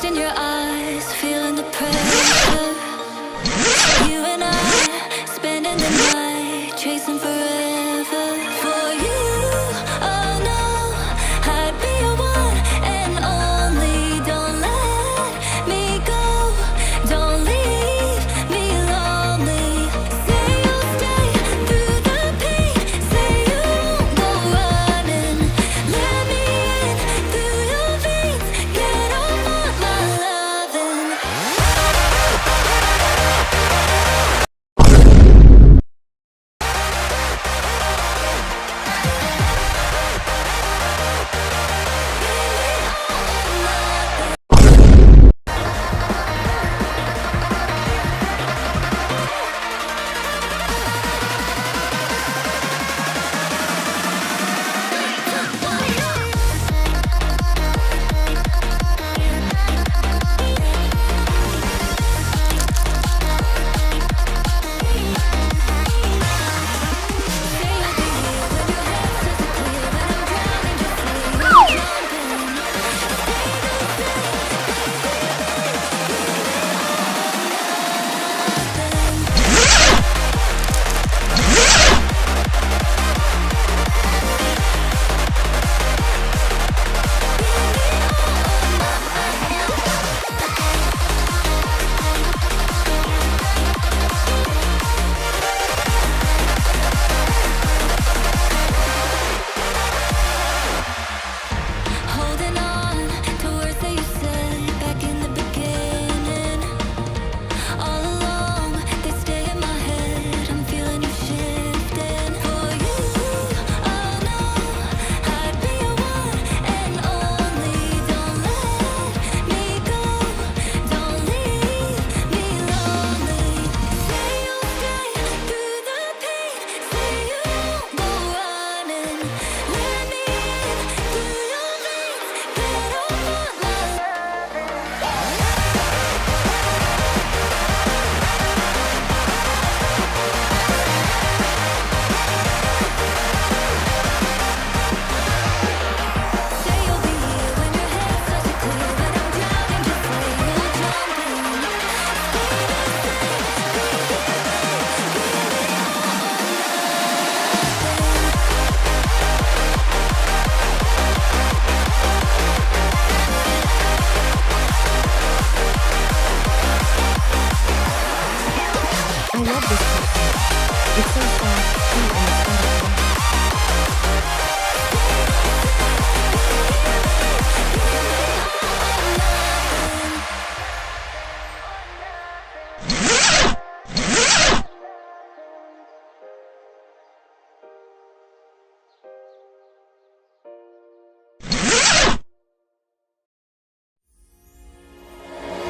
Lost in your eyes, feeling the pressure. You and I, spending the night, chasing forever. For you, oh no, I'd be your one and only. Don't let me go, don't leave me lonely. Say you'll stay through the pain, say you won't go running. Let me in through your veins, get off on my loving. Holding on to words that you said back in the beginning. All along, they stay in my head. I'm feeling you shifting. For you, oh no, I'd be your one and only. Don't let me go, don't leave me lonely. Say you'll stay through the pain, say you won't go running. Let me in through your veins, get off on my Say you'll be here when your head starts to clear. When I'm drowning, just say you'll jump I love this part. It's so soft, sweet, and aesthetic.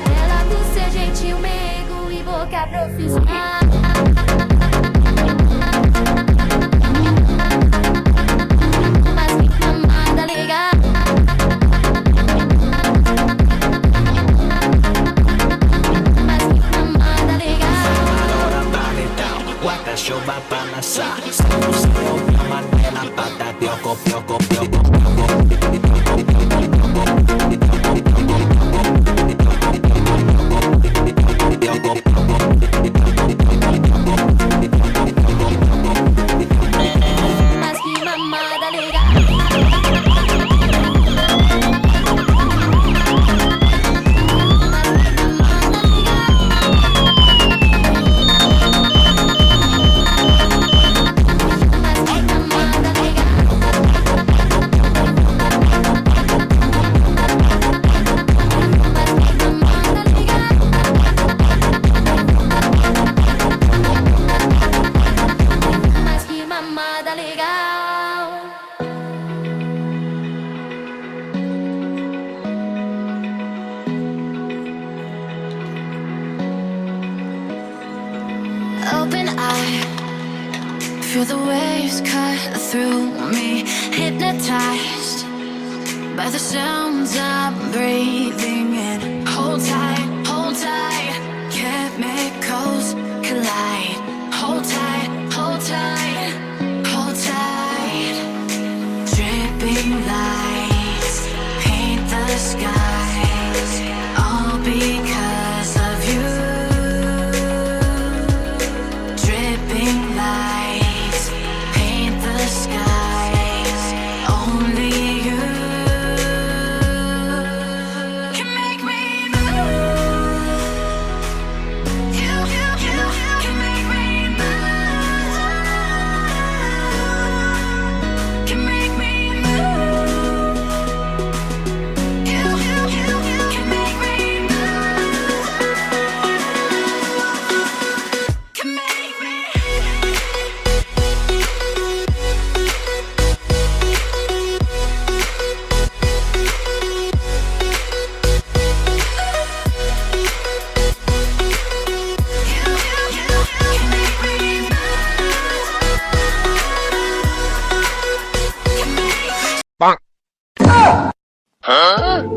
Ela por ser gentil, meigo e boca profissional. Mas que mamada legal. Mas que mamada legal. Ahora vale down, guaca show va pa' amasar. Solo llaman la pata, pioco, pioco, pioco, Mas que mamada legal. Mas que mamada legal. Open eye, feel the waves cut through me. Hypnotized by the sounds I'm breathing in. Hold tight, chemicals collide. Hold tight, hold tight, hold tight. Dripping lights paint the skies. Huh?